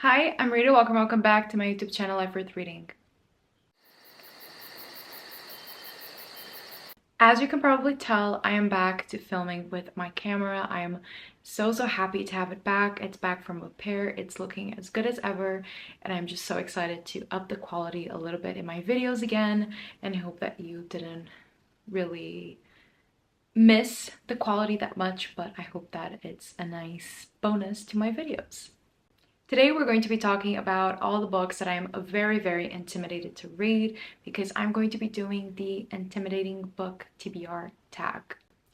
Hi, I'm Rita. Welcome back to my YouTube channel, Life Worth Reading. As you can probably tell, I am back to filming with my camera. I am so happy to have it back. It's back from repair. It's looking as good as ever, and I'm just so excited to up the quality a little bit in my videos again, and I hope that you didn't really miss the quality that much, but I hope that it's a nice bonus to my videos. Today we're going to be talking about all the books that I am very intimidated to read because I'm going to be doing the intimidating book TBR tag.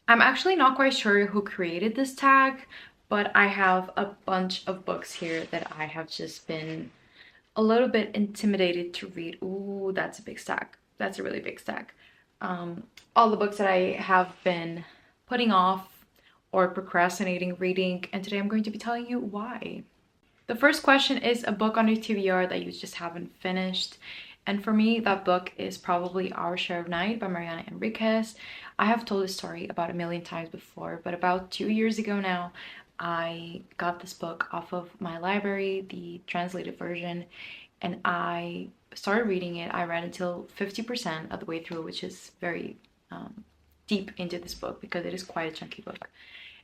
I'm actually not quite sure who created this tag, but I have a bunch of books here that I have just been a little bit intimidated to read. Ooh, that's a big stack. That's a really big stack. All the books that I have been putting off or procrastinating reading, and today I'm going to be telling you why. The first question is a book on your TBR that you just haven't finished. And for me, that book is probably Our Share of Night by Mariana Enriquez. I have told this story about a million times before, but about 2 years ago now, I got this book off of my library, the translated version, and I started reading it. I read until 50% of the way through, which is very deep into this book because it is quite a chunky book.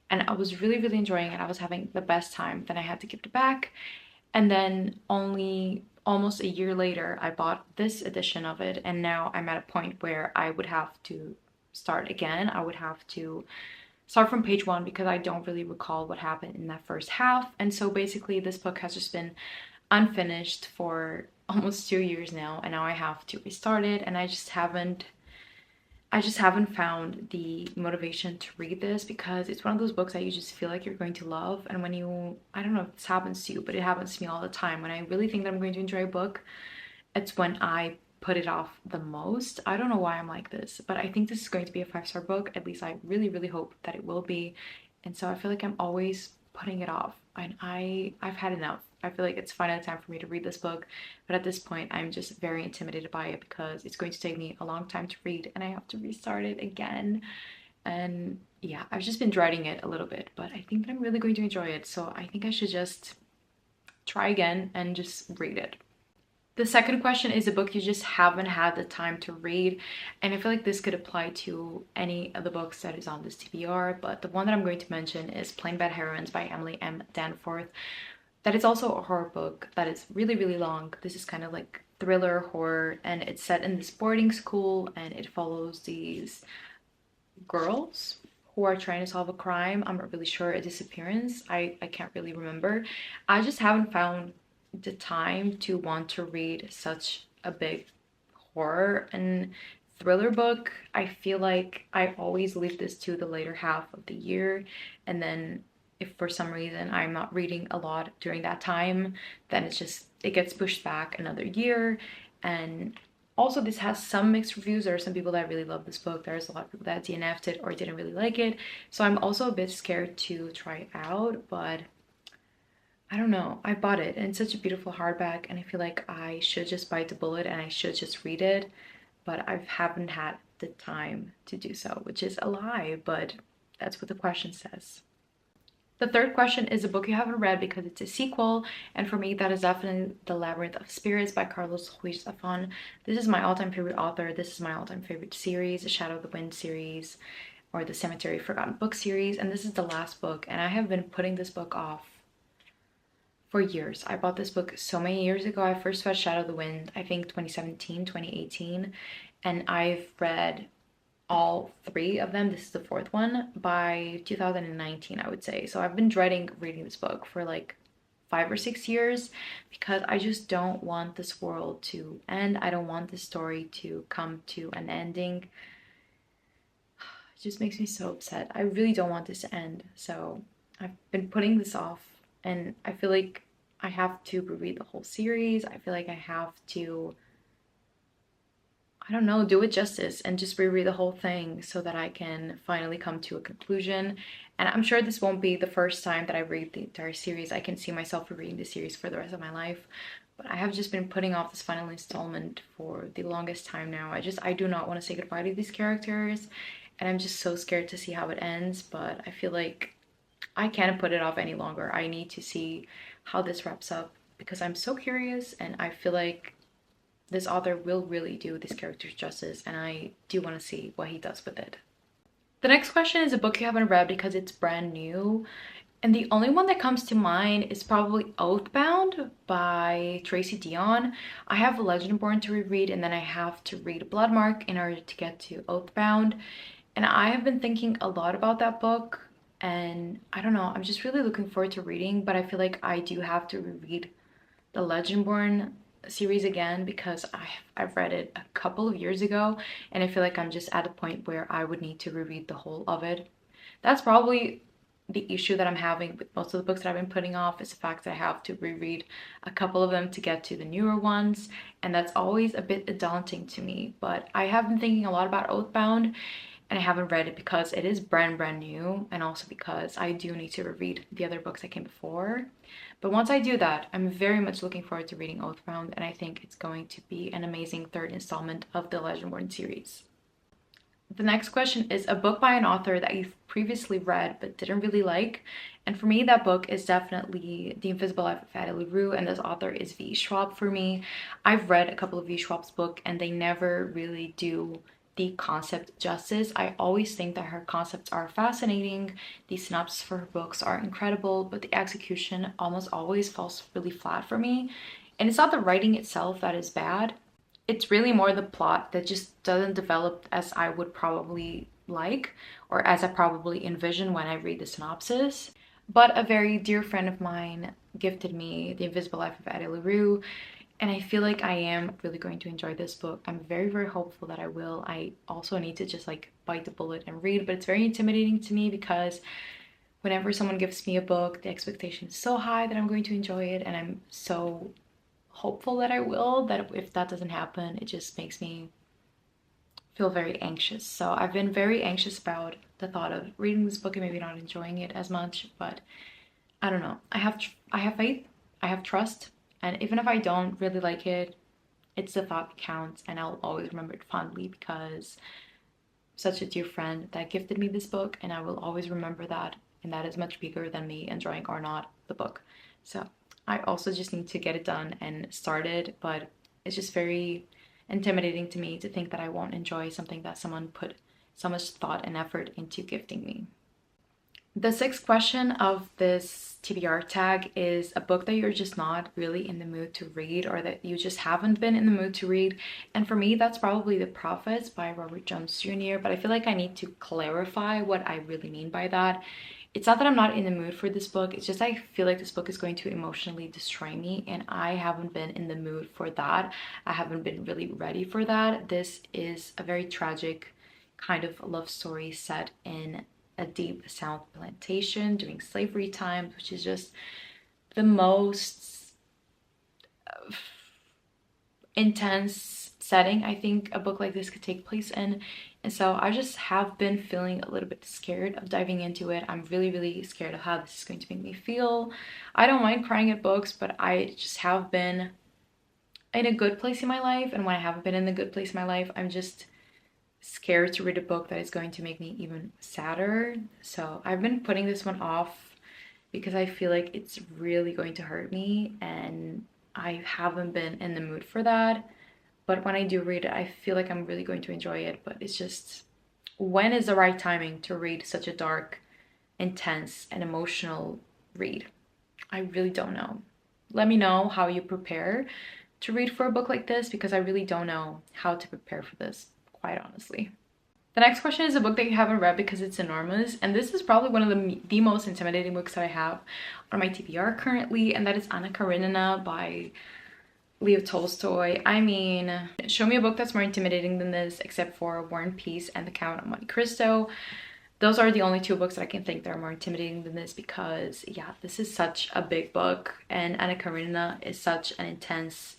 And I was really enjoying it. I was having the best time. Then I had to give it back, and then only almost a year later I bought this edition of it, and now I'm at a point where I would have to start again. I would have to start from page one because I don't really recall what happened in that first half. And so basically this book has just been unfinished for almost 2 years now, and now I have to restart it, and I just haven't found the motivation to read this because it's one of those books that you just feel like you're going to love. And when you, I don't know if this happens to you, but it happens to me all the time. When I really think that I'm going to enjoy a book, it's when I put it off the most. I don't know why I'm like this, but I think this is going to be a 5-star book. At least I really hope that it will be. And so I feel like I'm always putting it off, and I've had enough. I feel like it's finally time for me to read this book, but at this point I'm just very intimidated by it because it's going to take me a long time to read and I have to restart it again. And yeah, I've just been dreading it a little bit, but I think that I'm really going to enjoy it, so I think I should just try again and just read it. The second question is a book you just haven't had the time to read, and I feel like this could apply to any of the books that is on this TBR, but the one that I'm going to mention is Plain Bad Heroines by Emily M. Danforth. That is also a horror book that is really long. This is kind of like thriller horror, and it's set in this boarding school, and it follows these girls who are trying to solve a crime. I'm not really sure, a disappearance. I can't really remember. I just haven't found the time to want to read such a big horror and thriller book. I feel like I always leave this to the later half of the year, and then if for some reason I'm not reading a lot during that time, then it gets pushed back another year. And also this has some mixed reviews. There are some people that really love this book. There's a lot of people that DNF'd it or didn't really like it. So I'm also a bit scared to try it out, but I don't know. I bought it and it's such a beautiful hardback, and I feel like I should just bite the bullet and I should just read it, but I haven't had the time to do so, which is a lie, but that's what the question says. The third question is a book you haven't read because it's a sequel, and for me that is definitely The Labyrinth of Spirits by Carlos Ruiz Zafón. This is my all-time favorite author. This is my all-time favorite series, the Shadow of the Wind series or the Cemetery of Forgotten Books series, and this is the last book, and I have been putting this book off for years. I bought this book so many years ago. I first read Shadow of the Wind, I think 2017, 2018, and I've read all three of them. This is the fourth one by 2019, I would say. So I've been dreading reading this book for like 5 or 6 years because I just don't want this world to end. I don't want this story to come to an ending. It just makes me so upset. I really don't want this to end. So I've been putting this off, and I feel like I have to reread the whole series. I feel like I have to, I don't know, do it justice and just reread the whole thing so that I can finally come to a conclusion. And I'm sure this won't be the first time that I read the entire series. I can see myself rereading the series for the rest of my life. But I have just been putting off this final installment for the longest time now. I do not want to say goodbye to these characters. And I'm just so scared to see how it ends. But I feel like I can't put it off any longer. I need to see how this wraps up because I'm so curious and I feel like this author will really do these characters justice, and I do want to see what he does with it. The next question is a book you haven't read because it's brand new. And the only one that comes to mind is probably Oathbound by Tracy Dion. I have Legendborn to reread, and then I have to read Bloodmark in order to get to Oathbound. And I have been thinking a lot about that book, and I don't know, I'm just really looking forward to reading, but I feel like I do have to reread the Legendborn series again because I've read it a couple of years ago, and I feel like I'm just at a point where I would need to reread the whole of it. That's probably the issue that I'm having with most of the books that I've been putting off, is the fact that I have to reread a couple of them to get to the newer ones, and that's always a bit daunting to me. But I have been thinking a lot about Oathbound, and I haven't read it because it is brand new, and also because I do need to reread the other books that came before. But once I do that, I'm very much looking forward to reading Oathbound, and I think it's going to be an amazing third installment of the Legendborn series. The next question is a book by an author that you've previously read but didn't really like. And for me, that book is definitely The Invisible Life of Addie LaRue, and this author is V. Schwab for me. I've read a couple of V. Schwab's book, and they never really do the concept justice. I always think that her concepts are fascinating. The synopsis for her books are incredible, but the execution almost always falls really flat for me. And it's not the writing itself that is bad. It's really more the plot that just doesn't develop as I would probably like, or as I probably envision when I read the synopsis. But a very dear friend of mine gifted me The Invisible Life of Addie LaRue, and I feel like I am really going to enjoy this book. I'm very hopeful that I will. I also need to just like bite the bullet and read, but it's very intimidating to me because whenever someone gives me a book, the expectation is so high that I'm going to enjoy it, and I'm so hopeful that I will, that if that doesn't happen, it just makes me feel very anxious. So I've been very anxious about the thought of reading this book and maybe not enjoying it as much, but I don't know. I have faith, I have trust, and even if I don't really like it, it's the thought that counts, and I'll always remember it fondly because such a dear friend that gifted me this book, and I will always remember that, and that is much bigger than me enjoying or not the book. So I also just need to get it done and started, but it's just very intimidating to me to think that I won't enjoy something that someone put so much thought and effort into gifting me. The sixth question of this TBR tag is a book that you're just not really in the mood to read, or that you just haven't been in the mood to read. And for me, that's probably The Prophets by Robert Jones Jr., but I feel like I need to clarify what I really mean by that. It's not that I'm not in the mood for this book, it's just I feel like this book is going to emotionally destroy me, and I haven't been in the mood for that. I haven't been really ready for that. This is a very tragic kind of love story set in a deep South plantation during slavery times, which is just the most intense setting I think a book like this could take place in. And so I just have been feeling a little bit scared of diving into it. I'm really scared of how this is going to make me feel. I don't mind crying at books, but I just have been in a good place in my life, and when I haven't been in the good place in my life, I'm just scared to read a book that is going to make me even sadder. So I've been putting this one off because I feel like it's really going to hurt me, and I haven't been in the mood for that. But when I do read it, I feel like I'm really going to enjoy it. But it's just, when is the right timing to read such a dark, intense, and emotional read? I really don't know. Let me know how you prepare to read for a book like this, because I really don't know how to prepare for this, quite honestly. The next question is a book that you haven't read because it's enormous, and this is probably one of the most intimidating books that I have on my TBR currently, and that is Anna Karenina by Leo Tolstoy. I mean, show me a book that's more intimidating than this, except for War and Peace and The Count of Monte Cristo. Those are the only two books that I can think that are more intimidating than this, because yeah, this is such a big book, and Anna Karenina is such an intense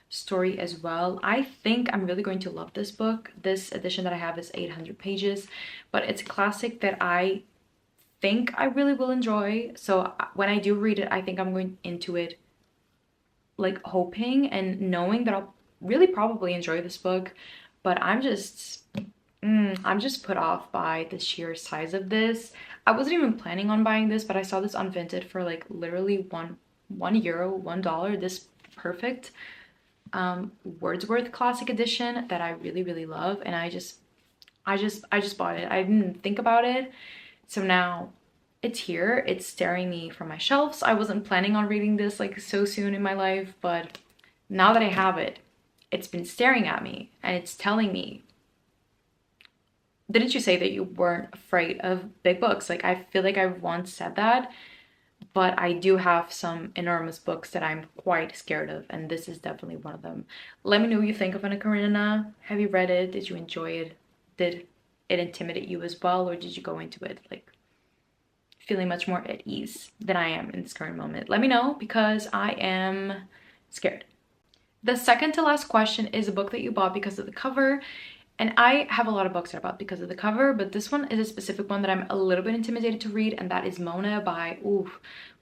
story as well. I think I'm really going to love this book. This edition that I have is 800 pages, but it's a classic that I think I really will enjoy. So when I do read it, I think I'm going into it like hoping and knowing that I'll really probably enjoy this book, but I'm just put off by the sheer size of this. I wasn't even planning on buying this, but I saw this on Vinted for like literally €1, $1, this perfect Wordsworth classic edition that I really love, and I just bought it. I didn't think about it, so now it's here. It's staring me from my shelves. I wasn't planning on reading this like so soon in my life, but now that I have it, it's been staring at me and it's telling me, didn't you say that you weren't afraid of big books? Like, I feel like I've once said that, but I do have some enormous books that I'm quite scared of, and this is definitely one of them. Let me know what you think of Anna Karenina. Have you read it? Did you enjoy it? Did it intimidate you as well, or did you go into it like feeling much more at ease than I am in this current moment? Let me know, because I am scared. The second to last question is a book that you bought because of the cover. And I have a lot of books that I bought because of the cover, but this one is a specific one that I'm a little bit intimidated to read, and that is Mona by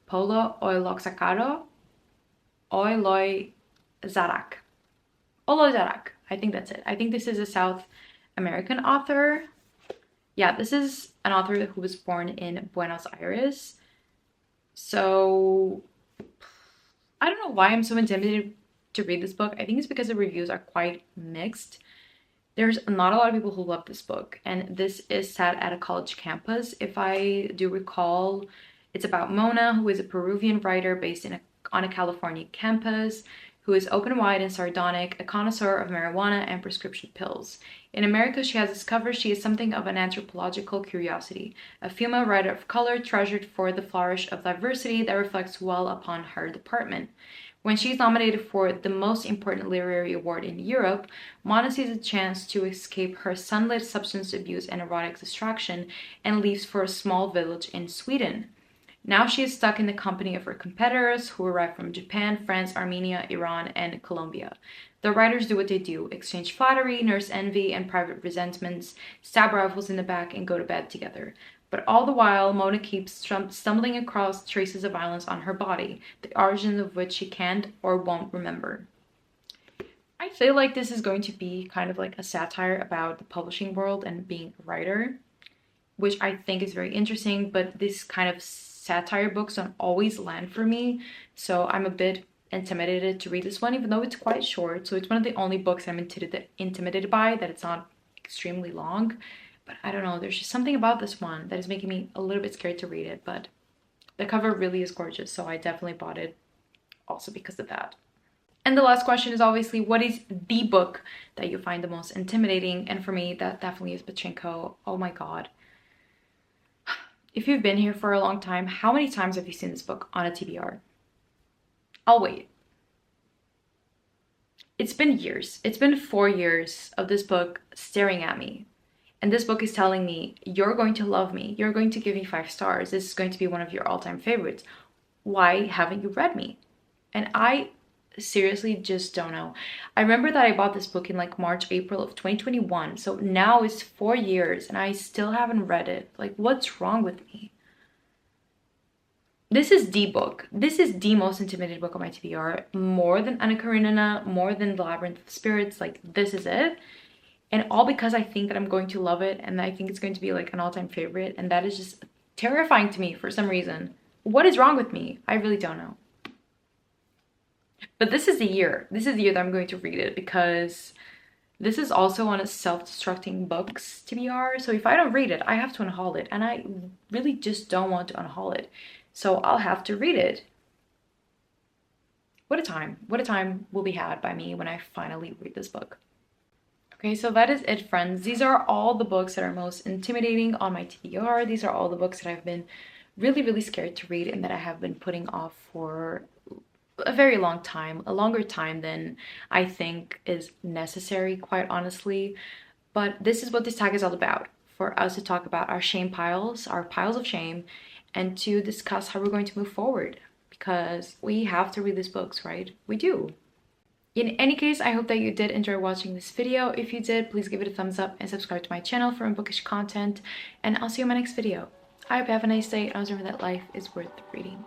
Paulo Oiloxacaro Oiloizarak. Oloizarak. I think that's it. I think this is a South American author. Yeah, this is an author who was born in Buenos Aires. So I don't know why I'm so intimidated to read this book. I think it's because the reviews are quite mixed. There's not a lot of people who love this book, and this is set at a college campus. If I do recall, it's about Mona, who is a Peruvian writer based on a California campus, who is open-wide and sardonic, a connoisseur of marijuana and prescription pills. In America, she has discovered she is something of an anthropological curiosity, a female writer of color treasured for the flourish of diversity that reflects well upon her department. When she's nominated for the most important literary award in Europe, Mona sees a chance to escape her sunlit substance abuse and erotic distraction and leaves for a small village in Sweden. Now she is stuck in the company of her competitors who arrive from Japan, France, Armenia, Iran, and Colombia. The writers do what they do: exchange flattery, nurse envy, and private resentments, stab rivals in the back, and go to bed together. But all the while, Mona keeps stumbling across traces of violence on her body, the origins of which she can't or won't remember. I feel like this is going to be kind of like a satire about the publishing world and being a writer, which I think is very interesting, but this kind of satire books don't always land for me, so I'm a bit intimidated to read this one, even though it's quite short. So it's one of the only books I'm intimidated by, that it's not extremely long. But I don't know, there's just something about this one that is making me a little bit scared to read it, but the cover really is gorgeous, so I definitely bought it also because of that. And the last question is obviously, what is the book that you find the most intimidating? And for me, that definitely is Pachinko. Oh my god. If you've been here for a long time, how many times have you seen this book on a TBR? I'll wait. It's been years. It's been 4 years of this book staring at me. And this book is telling me, you're going to love me. You're going to give me 5 stars. This is going to be one of your all-time favorites. Why haven't you read me? And I seriously just don't know. I remember that I bought this book in like March, April of 2021. So now it's 4 years and I still haven't read it. Like, what's wrong with me? This is the book. This is the most intimidating book on my TBR. More than Anna Karenina, more than The Labyrinth of Spirits. Like, this is it. And all because I think that I'm going to love it, and I think it's going to be like an all-time favorite, and that is just terrifying to me for some reason. What is wrong with me? I really don't know. But this is the year. This is the year that I'm going to read it, because this is also on a self-destructing books TBR. So if I don't read it, I have to unhaul it, and I really just don't want to unhaul it. So I'll have to read it. What a time. What a time will be had by me when I finally read this book. Okay, so that is it, friends. These are all the books that are most intimidating on my TBR. These are all the books that I've been really scared to read and that I have been putting off for a very long time, a longer time than I think is necessary, quite honestly. But this is what this tag is all about, for us to talk about our shame piles, our piles of shame, and to discuss how we're going to move forward, because we have to read these books, right? We do. In any case, I hope that you did enjoy watching this video. If you did, please give it a thumbs up and subscribe to my channel for more bookish content. And I'll see you in my next video. I hope you have a nice day, and always remember that life is worth reading.